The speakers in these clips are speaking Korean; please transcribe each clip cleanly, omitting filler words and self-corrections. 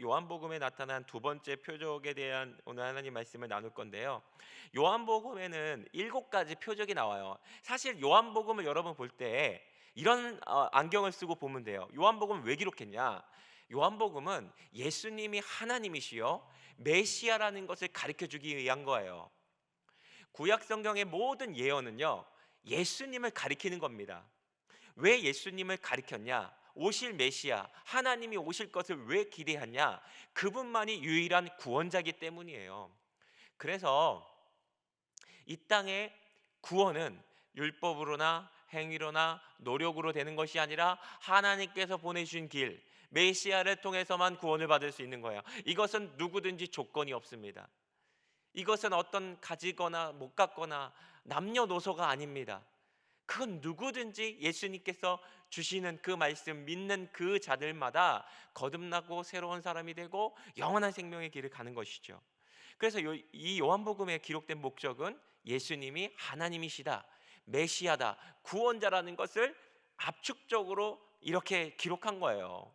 요한복음에 나타난 두 번째 표적에 대한 오늘 하나님 말씀을 나눌 건데요. 요한복음에는 7가지 표적이 나와요. 사실 요한복음을 여러분 볼 때 이런 안경을 쓰고 보면 돼요. 요한복음을 왜 기록했냐? 요한복음은 예수님이 하나님이시요 메시아라는 것을 가르쳐 주기 위한 거예요. 구약 성경의 모든 예언은요, 예수님을 가리키는 겁니다. 왜 예수님을 가리켰냐? 오실 메시아, 하나님이 오실 것을 왜 기대하냐? 그분만이 유일한 구원자이기 때문이에요. 그래서 이 땅의 구원은 율법으로나 행위로나 노력으로 되는 것이 아니라 하나님께서 보내주신 길, 메시아를 통해서만 구원을 받을 수 있는 거예요. 이것은 누구든지 조건이 없습니다. 이것은 어떤 가지거나 못 갖거나 남녀노소가 아닙니다. 그건 누구든지 예수님께서 주시는 그 말씀 믿는 그 자들마다 거듭나고 새로운 사람이 되고 영원한 생명의 길을 가는 것이죠. 그래서 이 요한복음에 기록된 목적은 예수님이 하나님이시다, 메시아다, 구원자라는 것을 압축적으로 이렇게 기록한 거예요.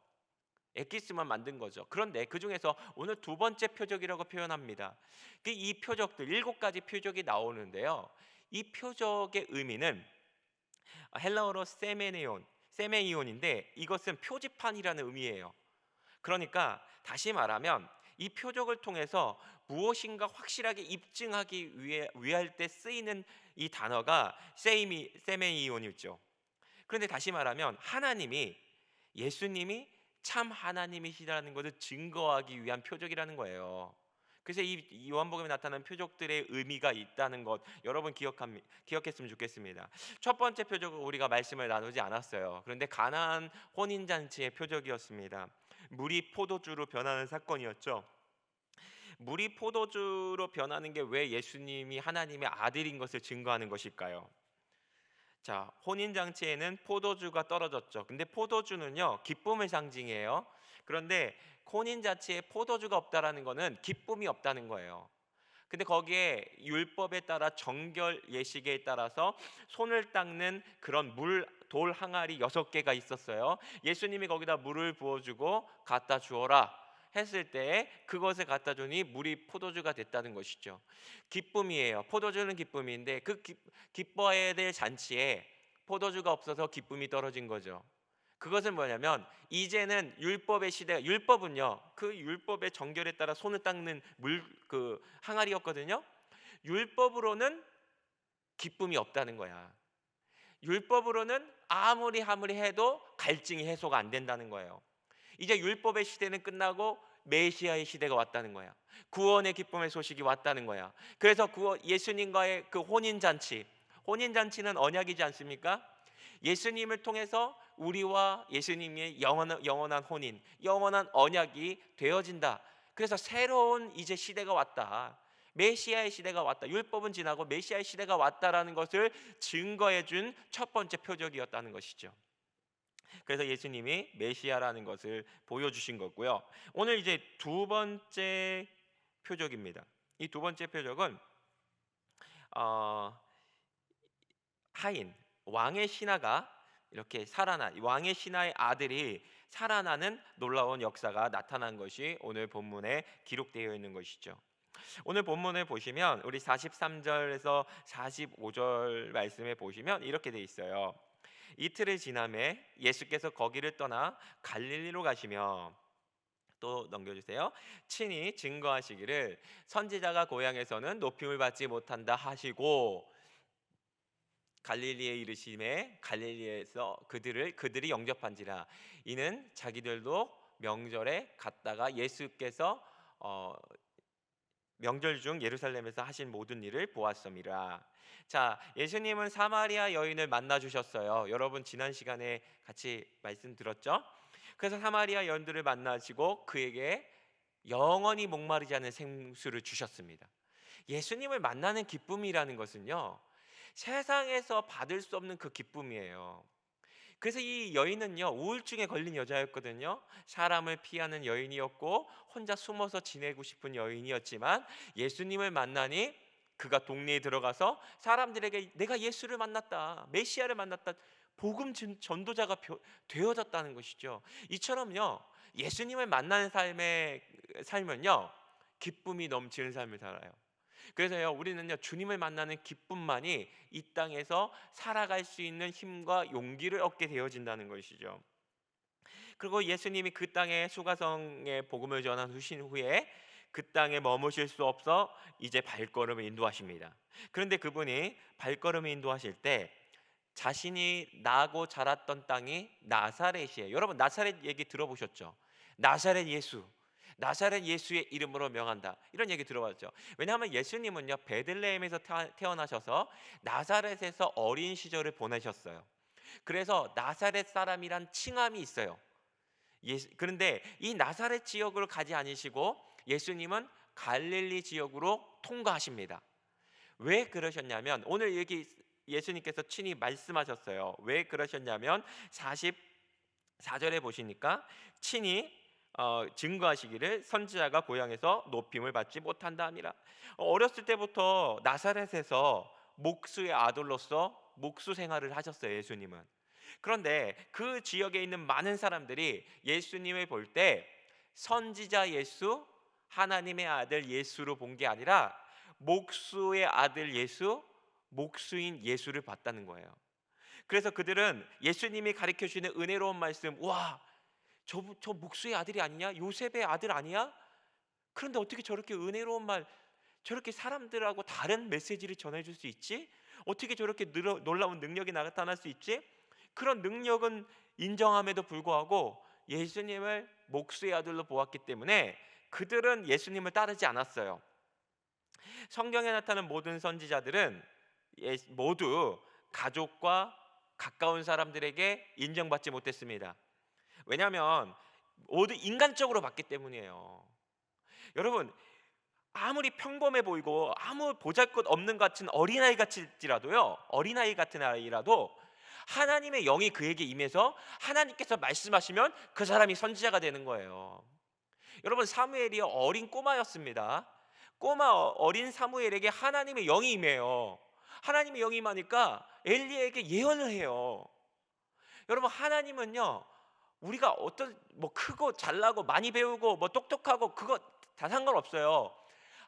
엑기스만 만든 거죠. 그런데 그 중에서 오늘 두 번째 표적이라고 표현합니다. 이 표적들 7가지 표적이 나오는데요. 이 표적의 의미는 헬라어로 세메이온인데 이것은 표지판이라는 의미예요. 그러니까 다시 말하면 이 표적을 통해서 무엇인가 확실하게 입증하기 위해 할 때 쓰이는 이 단어가 세메이온이죠. 그런데 다시 말하면 하나님이 예수님이 참 하나님이시라는 것을 증거하기 위한 표적이라는 거예요. 그래서 이 요한복음에 나타나는 표적들의 의미가 있다는 것 여러분 기억했으면 좋겠습니다. 첫 번째 표적은 우리가 말씀을 나누지 않았어요. 그런데 가나안 혼인 잔치의 표적이었습니다. 물이 포도주로 변하는 사건이었죠. 물이 포도주로 변하는 게 왜 예수님이 하나님의 아들인 것을 증거하는 것일까요? 자, 혼인 장치에는 포도주가 떨어졌죠. 근데 포도주는요, 기쁨의 상징이에요. 그런데 혼인 자체에 포도주가 없다라는 거는 기쁨이 없다는 거예요. 근데 거기에 율법에 따라 정결 예식에 따라서 손을 닦는 그런 돌 항아리 6개가 있었어요. 예수님이 거기다 물을 부어주고 갖다 주어라 했을 때 그것을 갖다 주니 물이 포도주가 됐다는 것이죠. 기쁨이에요. 포도주는 기쁨인데 기뻐해야 될 잔치에 포도주가 없어서 기쁨이 떨어진 거죠. 그것은 뭐냐면 이제는 율법의 시대가 율법은요 그 율법의 정결에 따라 손을 닦는 물 그 항아리였거든요. 율법으로는 기쁨이 없다는 거야. 율법으로는 아무리 해도 갈증이 해소가 안 된다는 거예요. 이제 율법의 시대는 끝나고 메시아의 시대가 왔다는 거야. 구원의 기쁨의 소식이 왔다는 거야. 그래서 예수님과의 그 혼인 잔치는 언약이지 않습니까? 예수님을 통해서 우리와 예수님의 영원한 혼인, 영원한 언약이 되어진다. 그래서 새로운 이제 시대가 왔다. 메시아의 시대가 왔다. 율법은 지나고 메시아의 시대가 왔다라는 것을 증거해 준 첫 번째 표적이었다는 것이죠. 그래서 예수님이 메시아라는 것을 보여주신 거고요. 오늘 이제 두 번째 표적입니다. 이 두 번째 표적은 어, 하인 왕의 신하가 이렇게 왕의 신하의 아들이 살아나는 놀라운 역사가 나타난 것이 오늘 본문에 기록되어 있는 것이죠. 오늘 본문을 보시면 우리 43절에서 45절 말씀에 보시면 이렇게 돼 있어요. 이틀을 지남에 예수께서 거기를 떠나 갈릴리로 가시며 또 넘겨주세요. 친히 증거하시기를 선지자가 고향에서는 높임을 받지 못한다 하시고 갈릴리에 이르심에 갈릴리에서 그들이 영접한지라. 이는 자기들도 명절에 갔다가 예수께서 어, 명절 중 예루살렘에서 하신 모든 일을 보았음이라. 자, 예수님은 사마리아 여인을 만나 주셨어요. 여러분 지난 시간에 같이 말씀 들었죠? 그래서 사마리아 여인들을 만나시고 그에게 영원히 목마르지 않은 생수를 주셨습니다. 예수님을 만나는 기쁨이라는 것은요, 세상에서 받을 수 없는 그 기쁨이에요. 그래서 이 여인은요 우울증에 걸린 여자였거든요. 사람을 피하는 여인이었고 혼자 숨어서 지내고 싶은 여인이었지만 예수님을 만나니 그가 동네에 들어가서 사람들에게 내가 예수를 만났다, 메시아를 만났다, 복음 전도자가 되어졌다는 것이죠. 이처럼요 예수님을 만나는 삶은요, 기쁨이 넘치는 삶을 살아요. 그래서요, 우리는요, 주님을 만나는 기쁨만이 이 땅에서 살아갈 수 있는 힘과 용기를 얻게 되어진다는 것이죠. 그리고 예수님이 그 땅에 수가성에 복음을 전한 후신 후에 그 땅에 머무실 수 없어 이제 발걸음을 인도하십니다. 그런데 그분이 발걸음을 인도하실 때 자신이 나고 자랐던 땅이 나사렛이에요. 여러분, 나사렛 얘기 들어보셨죠? 나사렛 예수, 나사렛 예수의 이름으로 명한다, 이런 얘기 들어봤죠? 왜냐하면 예수님은요, 베들레헴에서 태어나셔서 나사렛에서 어린 시절을 보내셨어요. 그래서 나사렛 사람이란 칭함이 있어요. 그런데 이 나사렛 지역으로 가지 않으시고 예수님은 갈릴리 지역으로 통과하십니다. 왜 그러셨냐면, 오늘 여기 예수님께서 친히 말씀하셨어요. 왜 그러셨냐면 44절에 보시니까 친히 증거하시기를 선지자가 고향에서 높임을 받지 못한다 함이라. 어렸을 때부터 나사렛에서 목수의 아들로서 목수 생활을 하셨어요, 예수님은. 그런데 그 지역에 있는 많은 사람들이 예수님을 볼 때 선지자 예수, 하나님의 아들 예수로 본 게 아니라 목수의 아들 예수, 목수인 예수를 봤다는 거예요. 그래서 그들은 예수님이 가르쳐 주시는 은혜로운 말씀, 와, 저 목수의 아들이 아니냐? 요셉의 아들 아니야? 그런데 어떻게 저렇게 은혜로운 말, 저렇게 사람들하고 다른 메시지를 전해줄 수 있지? 어떻게 저렇게 놀라운 능력이 나타날 수 있지? 그런 능력은 인정함에도 불구하고 예수님을 목수의 아들로 보았기 때문에 그들은 예수님을 따르지 않았어요. 성경에 나타나는 모든 선지자들은 모두 가족과 가까운 사람들에게 인정받지 못했습니다. 왜냐하면 모두 인간적으로 봤기 때문이에요. 여러분, 아무리 평범해 보이고 아무 보잘것없는 것 같은 어린아이 같을지라도요, 어린아이 같은 아이라도 하나님의 영이 그에게 임해서 하나님께서 말씀하시면 그 사람이 선지자가 되는 거예요. 여러분, 사무엘이 어린 꼬마였습니다. 어린 사무엘에게 하나님의 영이 임해요. 하나님의 영이 임하니까 엘리에게 예언을 해요. 여러분, 하나님은요, 우리가 어떤 뭐 크고 잘나고 많이 배우고 뭐 똑똑하고 그거 다 상관없어요.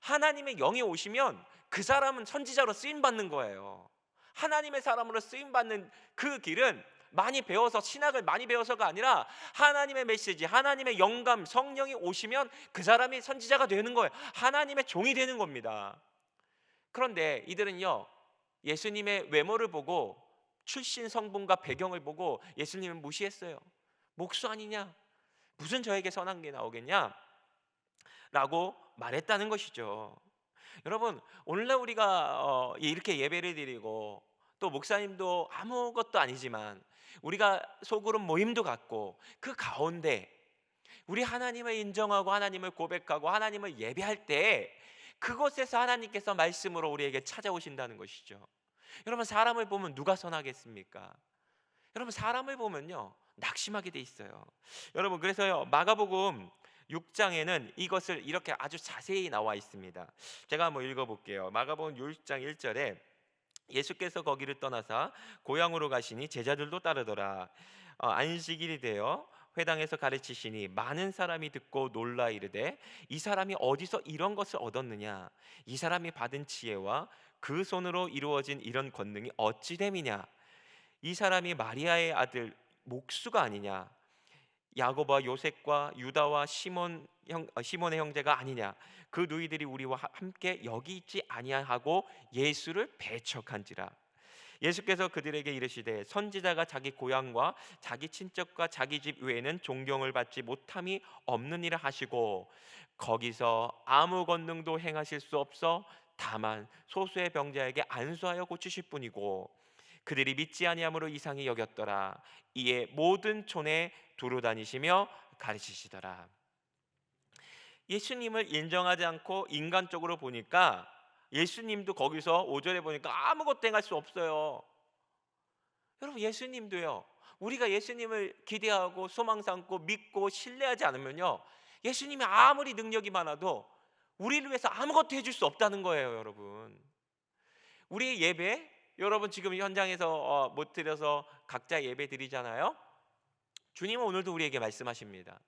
하나님의 영이 오시면 그 사람은 선지자로 쓰임 받는 거예요. 하나님의 사람으로 쓰임 받는 그 길은 많이 배워서, 신학을 많이 배워서가 아니라 하나님의 메시지, 하나님의 영감, 성령이 오시면 그 사람이 선지자가 되는 거예요. 하나님의 종이 되는 겁니다. 그런데 이들은요, 예수님의 외모를 보고 출신 성분과 배경을 보고 예수님을 무시했어요. 목수 아니냐? 무슨 저에게 선한 게 나오겠냐? 라고 말했다는 것이죠. 여러분, 오늘날 우리가 이렇게 예배를 드리고 또 목사님도 아무것도 아니지만 우리가 소그룹 모임도 갖고 그 가운데 우리 하나님을 인정하고 하나님을 고백하고 하나님을 예배할 때 그곳에서 하나님께서 말씀으로 우리에게 찾아오신다는 것이죠. 여러분, 사람을 보면 누가 선하겠습니까? 여러분, 사람을 보면요, 낙심하게 돼 있어요. 여러분, 그래서요, 마가복음 6장에는 이것을 이렇게 아주 자세히 나와 있습니다. 제가 한번 읽어볼게요. 마가복음 6장 1절에 예수께서 거기를 떠나사 고향으로 가시니 제자들도 따르더라. 안식일이 되어 회당에서 가르치시니 많은 사람이 듣고 놀라 이르되 이 사람이 어디서 이런 것을 얻었느냐? 이 사람이 받은 지혜와 그 손으로 이루어진 이런 권능이 어찌 됨이냐? 이 사람이 마리아의 아들 목수가 아니냐? 야고보와 요셉과 유다와 시몬의 형제가 아니냐? 그 누이들이 우리와 함께 여기 있지 아니하고 예수를 배척한지라. 예수께서 그들에게 이르시되 선지자가 자기 고향과 자기 친척과 자기 집 외에는 존경을 받지 못함이 없느니라 하시고 거기서 아무 권능도 행하실 수 없어 다만 소수의 병자에게 안수하여 고치실 뿐이고 그들이 믿지 아니함으로 이상히 여겼더라. 이에 모든 촌에 두루 다니시며 가르치시더라. 예수님을 인정하지 않고 인간적으로 보니까 예수님도 거기서 5절에 보니까 아무것도 행할 수 없어요. 여러분, 예수님도요, 우리가 예수님을 기대하고 소망 삼고 믿고 신뢰하지 않으면요, 예수님이 아무리 능력이 많아도 우리를 위해서 아무것도 해줄 수 없다는 거예요. 여러분, 우리의 예배, 여러분 지금 현장에서 못 드려서 각자 예배 드리잖아요. 주님은 오늘도 우리에게 말씀하십니다.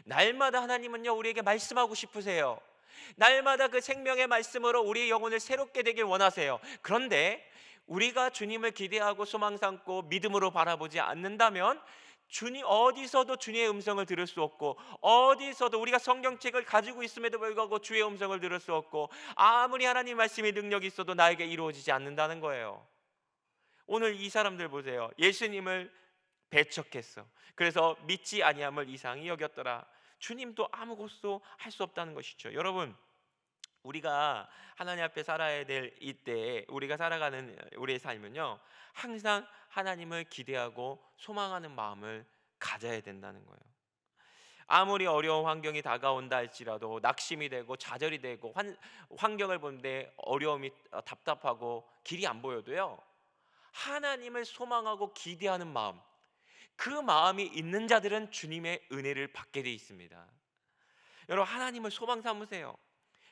날마다 하나님은요 우리에게 말씀하고 싶으세요. 날마다 그 생명의 말씀으로 우리의 영혼을 새롭게 되길 원하세요. 그런데 우리가 주님을 기대하고 소망 삼고 믿음으로 바라보지 않는다면 주님 어디서도 주님의 음성을 들을 수 없고, 어디서도 우리가 성경책을 가지고 있음에도 불구하고 주의 음성을 들을 수 없고, 아무리 하나님 말씀의 능력이 있어도 나에게 이루어지지 않는다는 거예요. 오늘 이 사람들 보세요. 예수님을 배척했어. 그래서 믿지 아니함을 이상히 여겼더라. 주님도 아무것도 할 수 없다는 것이죠. 여러분, 우리가 하나님 앞에 살아야 될 이때 우리가 살아가는 우리의 삶은요 항상 하나님을 기대하고 소망하는 마음을 가져야 된다는 거예요. 아무리 어려운 환경이 다가온다 할지라도 낙심이 되고 좌절이 되고 환경을 보는데 어려움이 답답하고 길이 안 보여도요 하나님을 소망하고 기대하는 마음, 그 마음이 있는 자들은 주님의 은혜를 받게 돼 있습니다. 여러분, 하나님을 소망 삼으세요.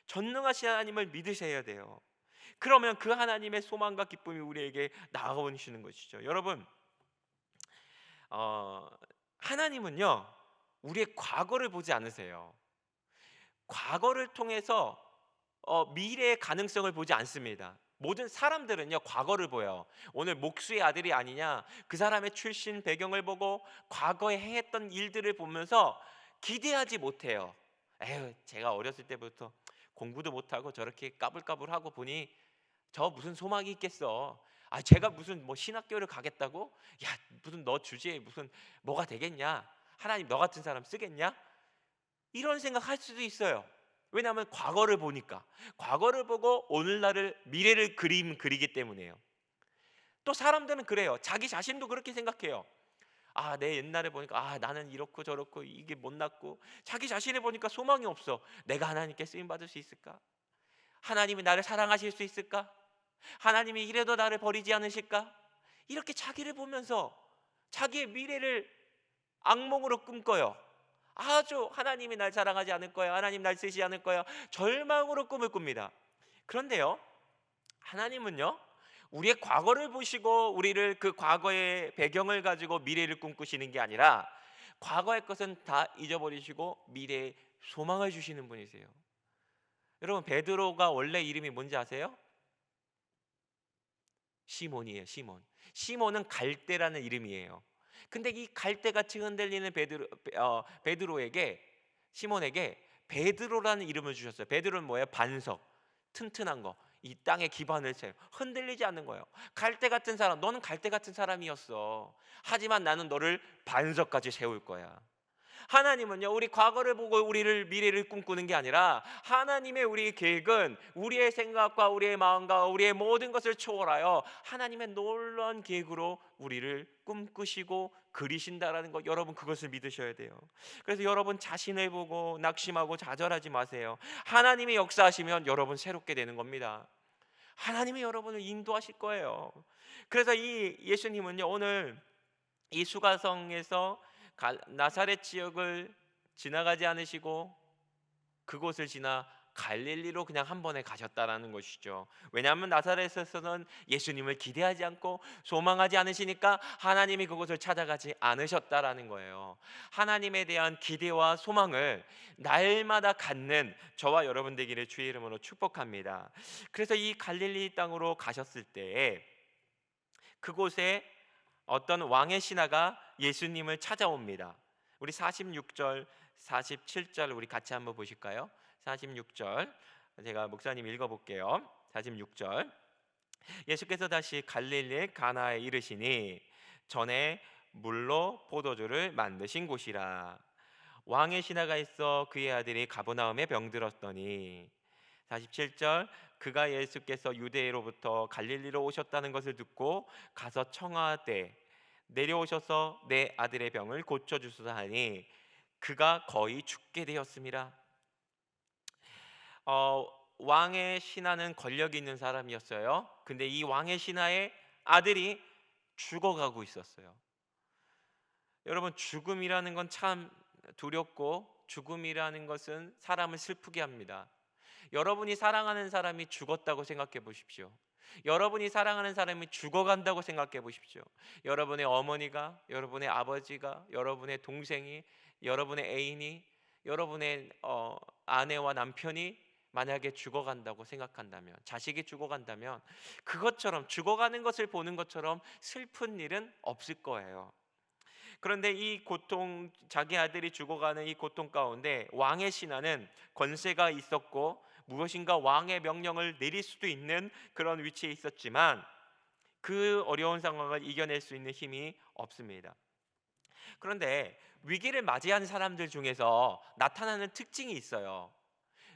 전능하신 하나님을 믿으셔야 돼요. 그러면 그 하나님의 소망과 기쁨이 우리에게 나아오시는 것이죠. 여러분, 어, 하나님은요 우리의 과거를 보지 않으세요. 과거를 통해서 미래의 가능성을 보지 않습니다. 모든 사람들은요 과거를 보여요. 오늘 목수의 아들이 아니냐, 그 사람의 출신 배경을 보고 과거에 행했던 일들을 보면서 기대하지 못해요. 에휴, 제가 어렸을 때부터 공부도 못하고 저렇게 까불까불하고 보니 저 무슨 소망이 있겠어. 아, 제가 무슨 뭐 신학교를 가겠다고? 야, 무슨 너 주제에 무슨 뭐가 되겠냐? 하나님 너 같은 사람 쓰겠냐? 이런 생각할 수도 있어요. 왜냐하면 과거를 보니까, 과거를 보고 오늘날을 미래를 그리기 때문이에요. 또 사람들은 그래요. 자기 자신도 그렇게 생각해요. 아, 내 옛날에 보니까 나는 이렇고 저렇고 이게 못났고, 자기 자신을 보니까 소망이 없어. 내가 하나님께 쓰임 받을 수 있을까? 하나님이 나를 사랑하실 수 있을까? 하나님이 이래도 나를 버리지 않으실까? 이렇게 자기를 보면서 자기의 미래를 악몽으로 꿈꿔요. 아주 하나님이 날 사랑하지 않을 거야, 하나님 날 쓰시지 않을 거야, 절망으로 꿈을 꿉니다. 그런데요 하나님은요 우리의 과거를 보시고 우리를 그 과거의 배경을 가지고 미래를 꿈꾸시는 게 아니라 과거의 것은 다 잊어버리시고 미래의 소망을 주시는 분이세요. 여러분, 베드로가 원래 이름이 뭔지 아세요? 시몬이에요. 시몬은 갈대라는 이름이에요. 근데 이 갈대같이 흔들리는 베드로에게, 시몬에게 베드로라는 이름을 주셨어요. 베드로는 뭐예요? 반석, 튼튼한 거, 이 땅의 기반을 채 흔들리지 않는 거예요. 갈대 같은 사람, 너는 갈대 같은 사람이었어. 하지만 나는 너를 반석까지 세울 거야. 하나님은요 우리 과거를 보고 우리를 미래를 꿈꾸는 게 아니라, 하나님의 우리 계획은 우리의 생각과 우리의 마음과 우리의 모든 것을 초월하여 하나님의 놀라운 계획으로 우리를 꿈꾸시고 그리신다라는 것, 여러분 그것을 믿으셔야 돼요. 그래서 여러분 자신을 보고 낙심하고 좌절하지 마세요. 하나님이 역사하시면 여러분 새롭게 되는 겁니다. 하나님이 여러분을 인도하실 거예요. 그래서 이 예수님은요 오늘 이 수가성에서 나사렛 지역을 지나가지 않으시고 그곳을 지나 갈릴리로 그냥 한 번에 가셨다라는 것이죠. 왜냐하면 나사렛에서는 예수님을 기대하지 않고 소망하지 않으시니까 하나님이 그곳을 찾아가지 않으셨다라는 거예요. 하나님에 대한 기대와 소망을 날마다 갖는 저와 여러분 되기를 주의 이름으로 축복합니다. 그래서 이 갈릴리 땅으로 가셨을 때 그곳에 어떤 왕의 신하가 예수님을 찾아옵니다. 우리 46절 47절 우리 같이 한번 보실까요? 46절 제가 목사님 읽어볼게요. 46절 예수께서 다시 갈릴리 가나에 이르시니 전에 물로 포도주를 만드신 곳이라. 왕의 신하가 있어 그의 아들이 가버나움에 병들었더니. 47절 그가 예수께서 유대로부터 갈릴리로 오셨다는 것을 듣고 가서 청하되 내려오셔서 내 아들의 병을 고쳐주소서 하니 그가 거의 죽게 되었습니다. 왕의 신하는 권력이 있는 사람이었어요. 근데 이 왕의 신하의 아들이 죽어가고 있었어요. 여러분, 죽음이라는 건 참 두렵고, 죽음이라는 것은 사람을 슬프게 합니다. 여러분이 사랑하는 사람이 죽었다고 생각해 보십시오. 여러분이 사랑하는 사람이 죽어간다고 생각해 보십시오. 여러분의 어머니가, 여러분의 아버지가, 여러분의 동생이 여러분의 애인이, 여러분의 아내와 남편이 만약에 죽어간다고 생각한다면, 자식이 죽어간다면 그것처럼, 죽어가는 것을 보는 것처럼 슬픈 일은 없을 거예요. 그런데 이 고통, 자기 아들이 죽어가는 이 고통 가운데 왕의 신하는 권세가 있었고 무엇인가 왕의 명령을 내릴 수도 있는 그런 위치에 있었지만 그 어려운 상황을 이겨낼 수 있는 힘이 없습니다. 그런데 위기를 맞이한 사람들 중에서 나타나는 특징이 있어요.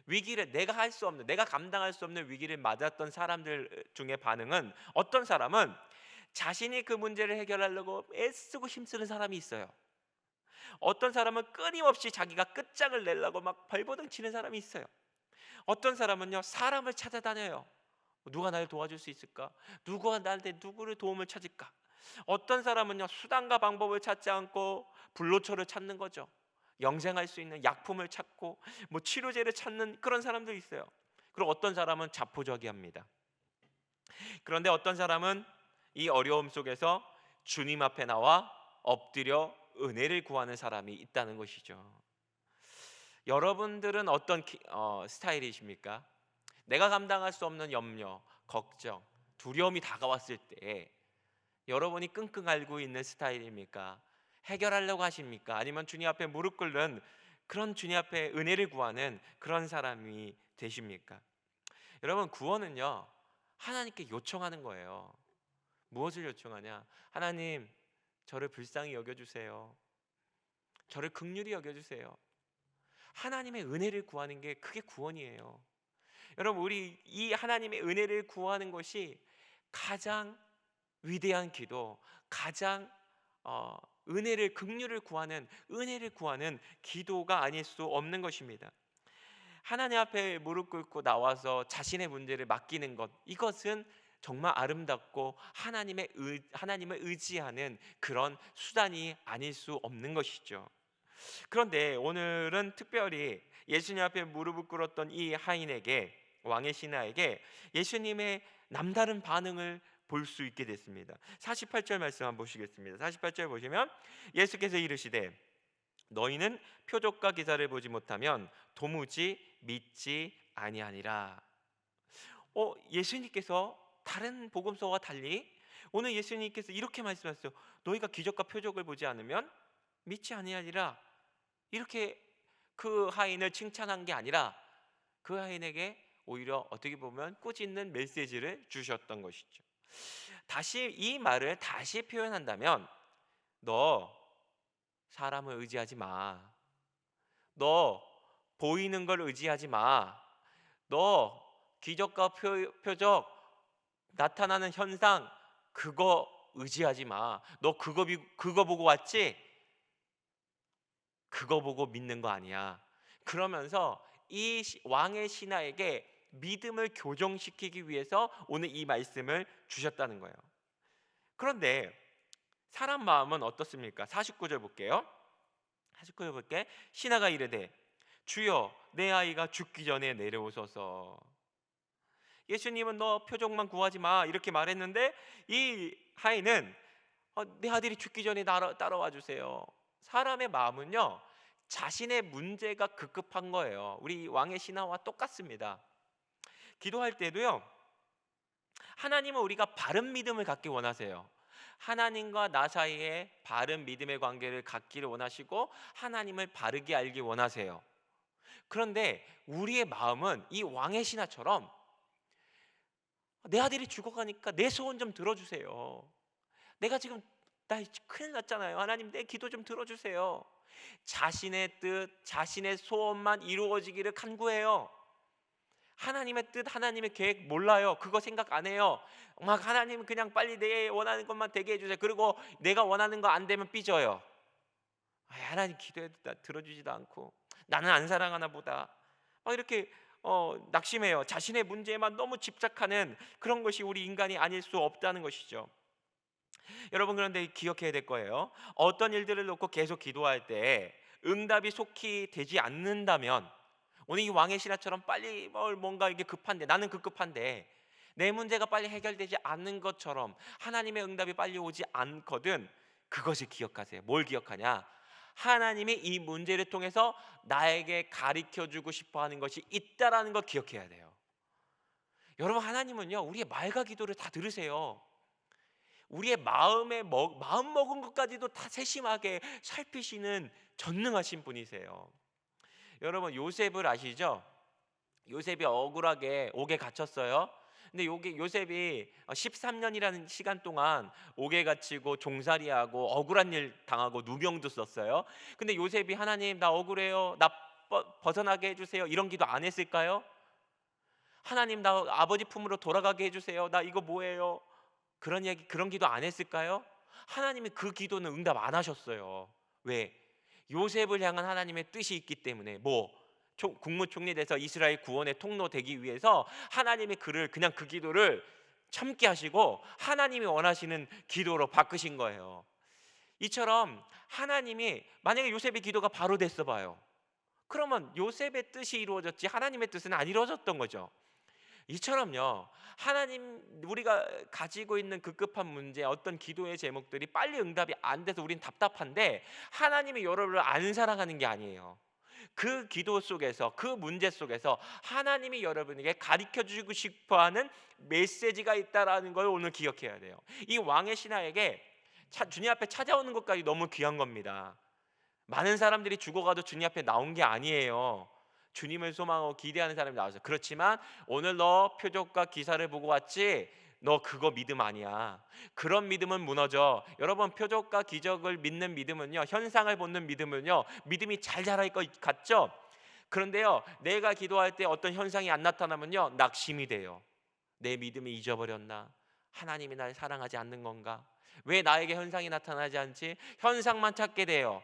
위기를 내가 할 수 없는, 내가 감당할 수 없는 위기를 맞았던 사람들 중에 반응은, 어떤 사람은 자신이 그 문제를 해결하려고 애쓰고 힘쓰는 사람이 있어요. 어떤 사람은 끊임없이 자기가 끝장을 내려고 막 발버둥 치는 사람이 있어요. 어떤 사람은요, 사람을 찾아다녀요. 누가 날 도와줄 수 있을까? 누가 나한테 누구를 도움을 찾을까? 어떤 사람은요, 수단과 방법을 찾지 않고 불로초를 찾는 거죠. 영생할 수 있는 약품을 찾고 뭐 치료제를 찾는 그런 사람도 있어요. 그리고 어떤 사람은 자포자기합니다. 그런데 어떤 사람은 이 어려움 속에서 주님 앞에 나와 엎드려 은혜를 구하는 사람이 있다는 것이죠. 여러분들은 어떤 스타일이십니까? 내가 감당할 수 없는 염려, 걱정, 두려움이 다가왔을 때 여러분이 끙끙 앓고 있는 스타일입니까? 해결하려고 하십니까? 아니면 주님 앞에 무릎 꿇는, 그런 주님 앞에 은혜를 구하는 그런 사람이 되십니까? 여러분, 구원은요, 하나님께 요청하는 거예요. 무엇을 요청하냐? 하나님, 저를 불쌍히 여겨주세요. 저를 긍휼히 여겨주세요. 하나님의 은혜를 구하는 게 그게 구원이에요. 여러분, 우리 이 하나님의 은혜를 구하는 것이 가장 위대한 기도, 가장 은혜를, 긍휼을 구하는, 은혜를 구하는 기도가 아닐 수 없는 것입니다. 하나님 앞에 무릎 꿇고 나와서 자신의 문제를 맡기는 것, 이것은 정말 아름답고 하나님을 의지하는 그런 수단이 아닐 수 없는 것이죠. 그런데 오늘은 특별히 예수님 앞에 무릎을 꿇었던 이 하인에게, 왕의 신하에게 예수님의 남다른 반응을 볼 수 있게 됐습니다. 48절 말씀 한번 보시겠습니다. 48절 보시면 예수께서 이르시되 너희는 표적과 기사를 보지 못하면 도무지 믿지 아니하니라. 예수님께서 다른 복음서와 달리 오늘 예수님께서 이렇게 말씀하셨어요. 너희가 기적과 표적을 보지 않으면 믿지 아니하리라. 이렇게 그 하인을 칭찬한 게 아니라 그 하인에게 오히려 어떻게 보면 꾸짖는 메시지를 주셨던 것이죠. 다시 이 말을 다시 표현한다면, 너 사람을 의지하지 마. 너 보이는 걸 의지하지 마. 너 기적과 표적, 나타나는 현상, 그거 의지하지 마. 너 그거 보고 왔지? 그거 보고 믿는 거 아니야. 그러면서 이 왕의 신하에게 믿음을 교정시키기 위해서 오늘 이 말씀을 주셨다는 거예요. 그런데 사람 마음은 어떻습니까? 49절 볼게요. 49절 볼게. 신하가 이르되 주여 내 아이가 죽기 전에 내려오소서. 예수님은 너 표적만 구하지 마 이렇게 말했는데 이 하인은 내 아들이 죽기 전에 따라와 주세요. 사람의 마음은요, 자신의 문제가 급급한 거예요. 우리 왕의 신하와 똑같습니다. 기도할 때도요, 하나님은 우리가 바른 믿음을 갖기 원하세요. 하나님과 나 사이에 바른 믿음의 관계를 갖기를 원하시고 하나님을 바르게 알기 원하세요. 그런데 우리의 마음은 이 왕의 신하처럼 내 아들이 죽어가니까 내 소원 좀 들어주세요. 내가 지금 나 큰일 났잖아요. 하나님 내 기도 좀 들어주세요. 자신의 뜻, 자신의 소원만 이루어지기를 간구해요. 하나님의 뜻, 하나님의 계획 몰라요. 그거 생각 안 해요. 막 하나님 그냥 빨리 내 원하는 것만 되게 해주세요. 그리고 내가 원하는 거 안 되면 삐져요. 하나님 기도해도 들어주지도 않고 나는 안 사랑하나 보다. 막 이렇게 낙심해요. 자신의 문제에만 너무 집착하는 그런 것이 우리 인간이 아닐 수 없다는 것이죠. 여러분, 그런데 기억해야 될 거예요. 어떤 일들을 놓고 계속 기도할 때 응답이 속히 되지 않는다면, 오늘 이 왕의 신하처럼 빨리 뭔가 이게 급한데, 나는 급급한데 내 문제가 빨리 해결되지 않는 것처럼 하나님의 응답이 빨리 오지 않거든, 그것을 기억하세요. 뭘 기억하냐? 하나님이 이 문제를 통해서 나에게 가르쳐 주고 싶어 하는 것이 있다라는 걸 기억해야 돼요. 여러분, 하나님은요, 우리의 말과 기도를 다 들으세요. 우리의 마음 먹은 것까지도 다 세심하게 살피시는 전능하신 분이세요. 여러분, 요셉을 아시죠? 요셉이 억울하게 옥에 갇혔어요. 근데 요셉이 13년이라는 시간 동안 옥에 갇히고 종살이하고 억울한 일 당하고 누명도 썼어요. 근데 요셉이 하나님 나 억울해요, 나 벗어나게 해주세요, 이런 기도 안 했을까요? 하나님 나 아버지 품으로 돌아가게 해주세요, 나 이거 뭐예요, 그런 기도 안 했을까요? 하나님이 그 기도는 응답 안 하셨어요. 왜? 요셉을 향한 하나님의 뜻이 있기 때문에. 국무총리 돼서 이스라엘 구원의 통로 되기 위해서 하나님이 그를 그냥 그 기도를 참게 하시고 하나님이 원하시는 기도로 바꾸신 거예요. 이처럼 하나님이 만약에 요셉의 기도가 바로 됐어 봐요. 그러면 요셉의 뜻이 이루어졌지 하나님의 뜻은 안 이루어졌던 거죠. 이처럼요, 하나님, 우리가 가지고 있는 급급한 문제, 어떤 기도의 제목들이 빨리 응답이 안 돼서 우린 답답한데 하나님이 여러분을 안 사랑하는 게 아니에요. 그 기도 속에서, 그 문제 속에서 하나님이 여러분에게 가르쳐 주고 싶어하는 메시지가 있다라는 걸 오늘 기억해야 돼요. 이 왕의 신하에게 주님 앞에 찾아오는 것까지 너무 귀한 겁니다. 많은 사람들이 죽어가도 주님 앞에 나온 게 아니에요. 주님을 소망하고 기대하는 사람이 나와서. 그렇지만 오늘 너 표적과 기사를 보고 왔지? 너 그거 믿음 아니야. 그런 믿음은 무너져. 여러분, 표적과 기적을 믿는 믿음은요, 현상을 보는 믿음은요, 믿음이 잘 자랄 것 같죠? 그런데요, 내가 기도할 때 어떤 현상이 안 나타나면요, 낙심이 돼요. 내 믿음이 잊어버렸나? 하나님이 날 사랑하지 않는 건가? 왜 나에게 현상이 나타나지 않지? 현상만 찾게 돼요.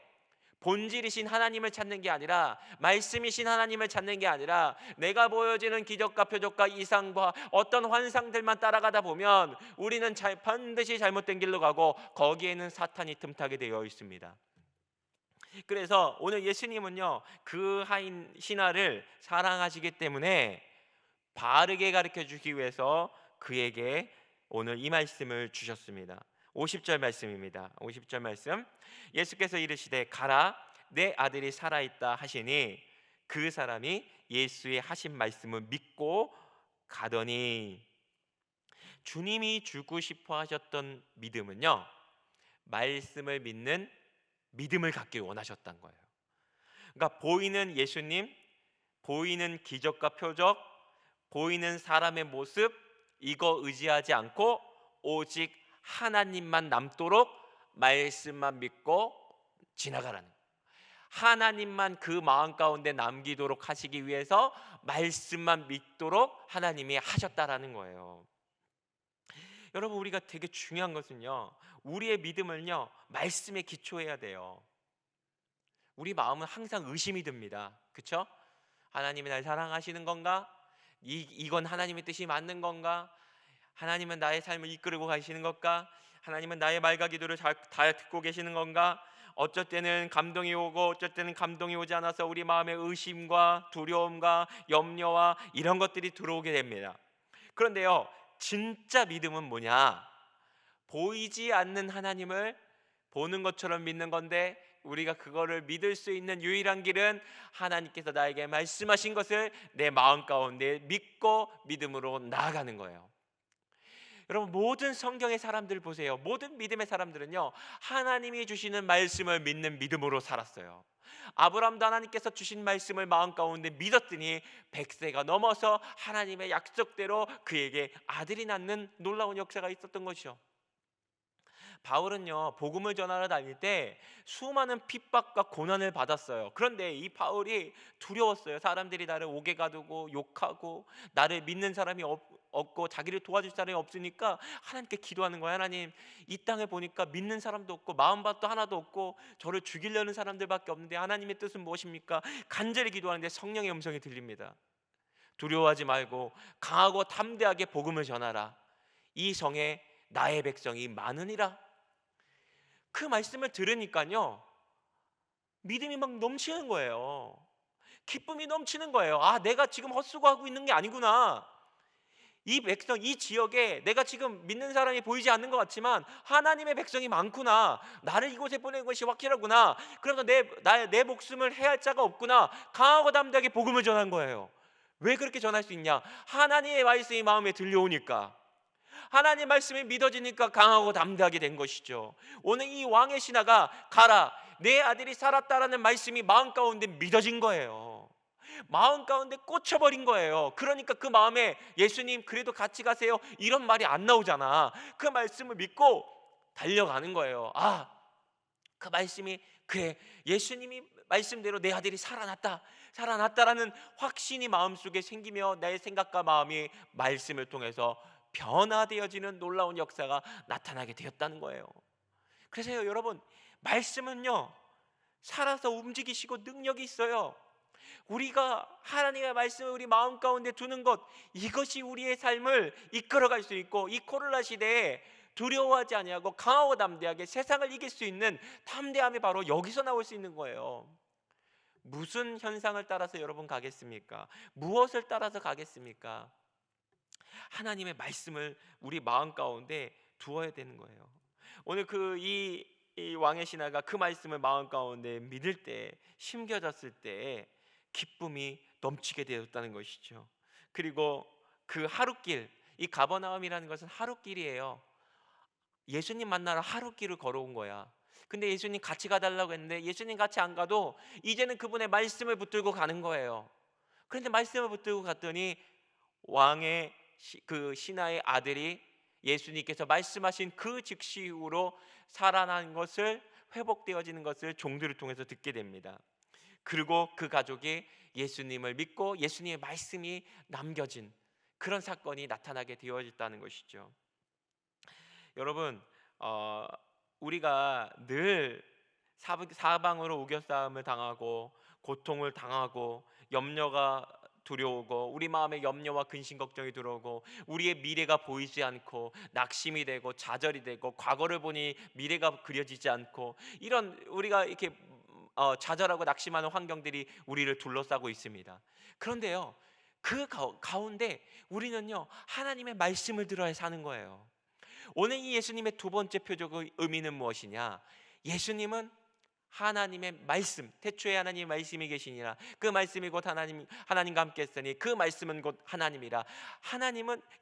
본질이신 하나님을 찾는 게 아니라, 말씀이신 하나님을 찾는 게 아니라, 내가 보여지는 기적과 표적과 이상과 어떤 환상들만 따라가다 보면 우리는 반드시 잘못된 길로 가고 거기에는 사탄이 틈타게 되어 있습니다. 그래서 오늘 예수님은요, 그 하인 신하를 사랑하시기 때문에 바르게 가르쳐 주기 위해서 그에게 오늘 이 말씀을 주셨습니다. 50절 말씀입니다. 50절 말씀. 예수께서 이르시되 가라, 내 아들이 살아있다 하시니 그 사람이 예수의 하신 말씀을 믿고 가더니. 주님이 주고 싶어 하셨던 믿음은요, 말씀을 믿는 믿음을 갖길 원하셨던 거예요. 그러니까 보이는 예수님, 보이는 기적과 표적, 보이는 사람의 모습, 이거 의지하지 않고 오직 하나님만 남도록 말씀만 믿고 지나가라는, 하나님만 그 마음 가운데 남기도록 하시기 위해서 말씀만 믿도록 하나님이 하셨다라는 거예요. 여러분, 우리가 되게 중요한 것은요, 우리의 믿음을요, 말씀에 기초해야 돼요. 우리 마음은 항상 의심이 듭니다. 그렇죠? 하나님이 날 사랑하시는 건가? 이건 하나님의 뜻이 맞는 건가? 하나님은 나의 삶을 이끌고 가시는 것과, 하나님은 나의 말과 기도를 다 듣고 계시는 건가? 어쩔 때는 감동이 오고 어쩔 때는 감동이 오지 않아서 우리 마음에 의심과 두려움과 염려와 이런 것들이 들어오게 됩니다. 그런데요, 진짜 믿음은 뭐냐? 보이지 않는 하나님을 보는 것처럼 믿는 건데, 우리가 그거를 믿을 수 있는 유일한 길은 하나님께서 나에게 말씀하신 것을 내 마음 가운데 믿고 믿음으로 나아가는 거예요. 여러분, 모든 성경의 사람들 보세요. 모든 믿음의 사람들은요, 하나님이 주시는 말씀을 믿는 믿음으로 살았어요. 아브라함도 하나님께서 주신 말씀을 마음 가운데 믿었더니 100세가 넘어서 하나님의 약속대로 그에게 아들이 낳는 놀라운 역사가 있었던 것이죠. 바울은요, 복음을 전하러 다닐 때 수많은 핍박과 고난을 받았어요. 그런데 이 바울이 두려웠어요. 사람들이 나를 옥에 가두고 욕하고 나를 믿는 사람이 없고 자기를 도와줄 사람이 없으니까 하나님께 기도하는 거예요. 하나님, 이 땅에 보니까 믿는 사람도 없고 마음밭도 하나도 없고 저를 죽이려는 사람들밖에 없는데 하나님의 뜻은 무엇입니까? 간절히 기도하는데 성령의 음성이 들립니다. 두려워하지 말고 강하고 담대하게 복음을 전하라. 이 성에 나의 백성이 많으니라. 그 말씀을 들으니까요, 믿음이 막 넘치는 거예요. 기쁨이 넘치는 거예요. 아, 내가 지금 헛수고하고 있는 게 아니구나. 이 백성, 이 지역에 내가 지금 믿는 사람이 보이지 않는 것 같지만 하나님의 백성이 많구나. 나를 이곳에 보낸 것이 확실하구나. 그러면서 내 목숨을 해할 자가 없구나. 강하고 담대하게 복음을 전한 거예요. 왜 그렇게 전할 수 있냐? 하나님의 말씀이 마음에 들려오니까, 하나님 말씀이 믿어지니까 강하고 담대하게 된 것이죠. 오늘 이 왕의 신하가 가라, 내 아들이 살았다라는 말씀이 마음 가운데 믿어진 거예요. 마음 가운데 꽂혀버린 거예요. 그러니까 그 마음에 예수님 그래도 같이 가세요 이런 말이 안 나오잖아. 그 말씀을 믿고 달려가는 거예요. 아, 그 말씀이 그래, 예수님이 말씀대로 내 아들이 살아났다라는 확신이 마음속에 생기며 내 생각과 마음이 말씀을 통해서 변화되어지는 놀라운 역사가 나타나게 되었다는 거예요. 그래서요 여러분, 말씀은요 살아서 움직이시고 능력이 있어요. 우리가 하나님의 말씀을 우리 마음 가운데 두는 것, 이것이 우리의 삶을 이끌어갈 수 있고, 이 코로나 시대에 두려워하지 아니하고 강하고 담대하게 세상을 이길 수 있는 담대함이 바로 여기서 나올 수 있는 거예요. 무슨 현상을 따라서 여러분 가겠습니까? 무엇을 따라서 가겠습니까? 하나님의 말씀을 우리 마음 가운데 두어야 되는 거예요. 오늘 이 왕의 신하가 그 말씀을 마음 가운데 믿을 때, 심겨졌을 때 기쁨이 넘치게 되었다는 것이죠. 그리고 그 하룻길, 이 가버나움이라는 것은 하룻길이에요. 예수님 만나러 하룻길을 걸어온 거야. 근데 예수님 같이 가달라고 했는데 예수님 같이 안 가도 이제는 그분의 말씀을 붙들고 가는 거예요. 그런데 말씀을 붙들고 갔더니 왕의 그 신하의 아들이 예수님께서 말씀하신 그 즉시 이후로 살아난 것을, 회복되어지는 것을 종들을 통해서 듣게 됩니다. 그리고 그 가족이 예수님을 믿고 예수님의 말씀이 남겨진 그런 사건이 나타나게 되어졌다는 것이죠. 여러분, 우리가 늘 사방으로 우겨싸움을 당하고 고통을 당하고 염려가 두려우고 우리 마음에 염려와 근심 걱정이 들어오고 우리의 미래가 보이지 않고 낙심이 되고 좌절이 되고 과거를 보니 미래가 그려지지 않고 이런 우리가 이렇게 좌절하고 낙심하는 환경들이 우리를 둘러싸고 있습니다. 그런데요 그 가운데 우리는요 하나님의 말씀을 들어야 사는 거예요. 오늘 이 예수님의 두 번째 표적의 의미는 무엇이냐? 예수님은 하나님의 말씀, 태초에 하나님의 말씀이 계시니라. 그 말씀이 곧 하나님과 함께 했으니 그 말씀은 곧 하나님이라.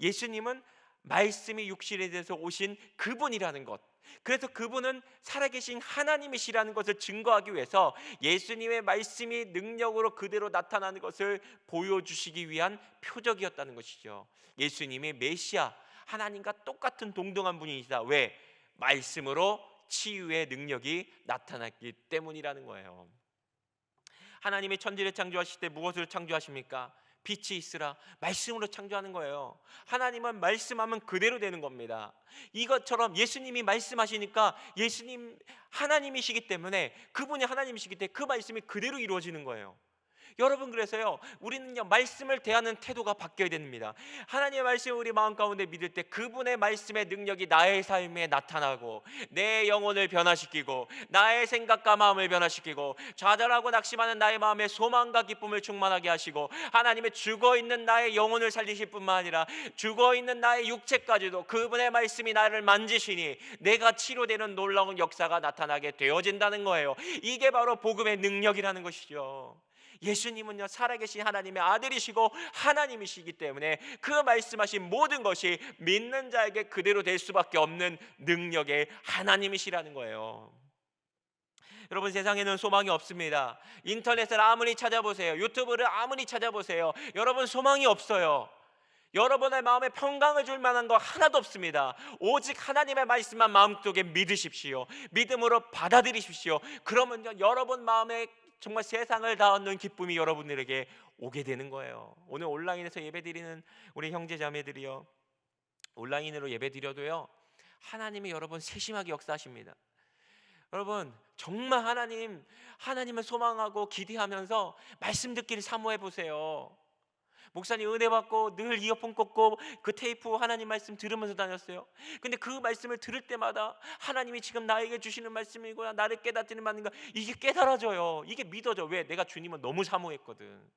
예수님은 말씀이 육신에 대해서 오신 그분이라는 것. 그래서 그분은 살아계신 하나님이시라는 것을 증거하기 위해서 예수님의 말씀이 능력으로 그대로 나타나는 것을 보여주시기 위한 표적이었다는 것이죠. 예수님이 메시아, 하나님과 똑같은 동등한 분이시다. 왜? 말씀으로 치유의 능력이 나타났기 때문이라는 거예요. 하나님이 천지를 창조하실 때 무엇을 창조하십니까? 빛이 있으라, 말씀으로 창조하는 거예요. 하나님은 말씀하면 그대로 되는 겁니다. 이것처럼 예수님이 말씀하시니까 예수님 하나님이시기 때문에, 그분이 하나님이시기 때문에 그 말씀이 그대로 이루어지는 거예요. 여러분, 그래서요 우리는요 말씀을 대하는 태도가 바뀌어야 됩니다. 하나님의 말씀을 우리 마음 가운데 믿을 때 그분의 말씀의 능력이 나의 삶에 나타나고 내 영혼을 변화시키고 나의 생각과 마음을 변화시키고 좌절하고 낙심하는 나의 마음에 소망과 기쁨을 충만하게 하시고 하나님의 죽어있는 나의 영혼을 살리실 뿐만 아니라 죽어있는 나의 육체까지도 그분의 말씀이 나를 만지시니 내가 치료되는 놀라운 역사가 나타나게 되어진다는 거예요. 이게 바로 복음의 능력이라는 것이죠. 예수님은요 살아계신 하나님의 아들이시고 하나님이시기 때문에 그 말씀하신 모든 것이 믿는 자에게 그대로 될 수밖에 없는 능력의 하나님이시라는 거예요. 여러분, 세상에는 소망이 없습니다. 인터넷을 아무리 찾아보세요, 유튜브를 아무리 찾아보세요, 여러분 소망이 없어요. 여러분의 마음에 평강을 줄 만한 거 하나도 없습니다. 오직 하나님의 말씀만 마음속에 믿으십시오. 믿음으로 받아들이십시오. 그러면요 여러분 마음에 정말 세상을 다 얻는 기쁨이 여러분들에게 오게 되는 거예요. 오늘 온라인에서 예배드리는 우리 형제 자매들이요, 온라인으로 예배드려도요 하나님이 여러분 세심하게 역사하십니다. 여러분 정말 하나님을 소망하고 기대하면서 말씀 듣기를 사모해 보세요. 목사님 은혜 받고 늘 이어폰 꽂고 그 테이프 하나님 말씀 들으면서 다녔어요. 근데 그 말씀을 들을 때마다 하나님이 지금 나에게 주시는 말씀이구나, 나를 깨닫는 말인가, 이게 깨달아져요. 이게 믿어져. 왜? 내가 주님을 너무 사모했거든.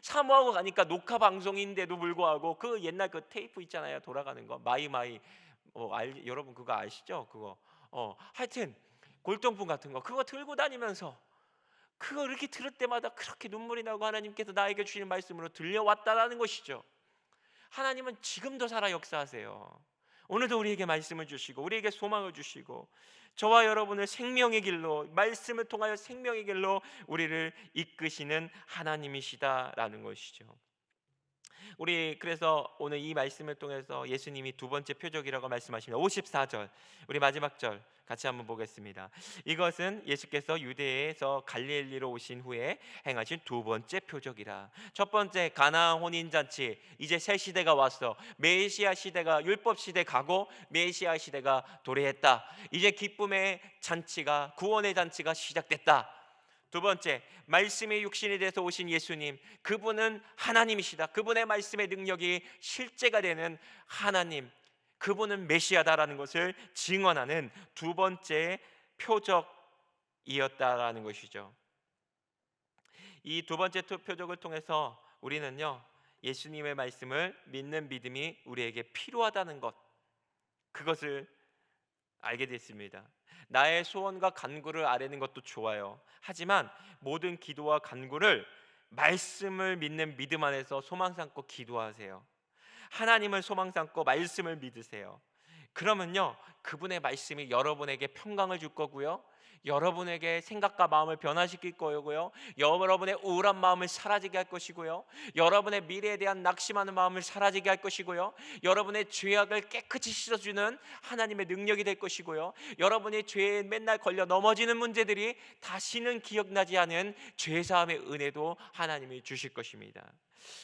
사모하고 가니까 녹화 방송인데도 불구하고 그 옛날 그 테이프 있잖아요. 돌아가는 거. 마이마이 여러분 그거 아시죠? 그거. 하여튼 골동품 같은 거 그거 들고 다니면서 그거 이렇게 들을 때마다 그렇게 눈물이 나고 하나님께서 나에게 주시는 말씀으로 들려왔다라는 것이죠. 하나님은 지금도 살아 역사하세요. 오늘도 우리에게 말씀을 주시고 우리에게 소망을 주시고 저와 여러분을 생명의 길로 말씀을 통하여 생명의 길로 우리를 이끄시는 하나님이시다라는 것이죠. 우리 그래서 오늘 이 말씀을 통해서 예수님이 두 번째 표적이라고 말씀하십니다. 54절 우리 마지막 절 같이 한번 보겠습니다. 이것은 예수께서 유대에서 갈릴리로 오신 후에 행하신 두 번째 표적이라. 첫 번째 가나안 혼인 잔치, 이제 새 시대가 왔어. 메시아 시대가 율법 시대 가고 메시아 시대가 도래했다. 이제 기쁨의 잔치가 구원의 잔치가 시작됐다. 두 번째, 말씀의 육신이 돼서 오신 예수님, 그분은 하나님이시다. 그분의 말씀의 능력이 실제가 되는 하나님, 그분은 메시아다라는 것을 증언하는 두 번째 표적이었다라는 것이죠. 이 두 번째 표적을 통해서 우리는요, 예수님의 말씀을 믿는 믿음이 우리에게 필요하다는 것, 그것을 알게 됐습니다. 나의 소원과 간구를 아뢰는 것도 좋아요. 하지만 모든 기도와 간구를 말씀을 믿는 믿음 안에서 소망 삼고 기도하세요. 하나님을 소망 삼고 말씀을 믿으세요. 그러면요, 그분의 말씀이 여러분에게 평강을 줄 거고요, 여러분에게 생각과 마음을 변화시킬 거고요, 여러분의 우울한 마음을 사라지게 할 것이고요, 여러분의 미래에 대한 낙심하는 마음을 사라지게 할 것이고요, 여러분의 죄악을 깨끗이 씻어주는 하나님의 능력이 될 것이고요, 여러분의 죄에 맨날 걸려 넘어지는 문제들이 다시는 기억나지 않은 죄사함의 은혜도 하나님이 주실 것입니다.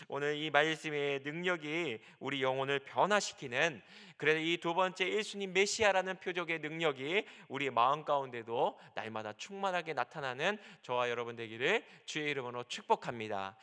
오늘 이 말씀의 능력이 우리 영혼을 변화시키는, 그래서 이 두 번째 예수님 메시아라는 표적의 능력이 우리 마음 가운데도 날마다 충만하게 나타나는 저와 여러분 되기를 주의 이름으로 축복합니다.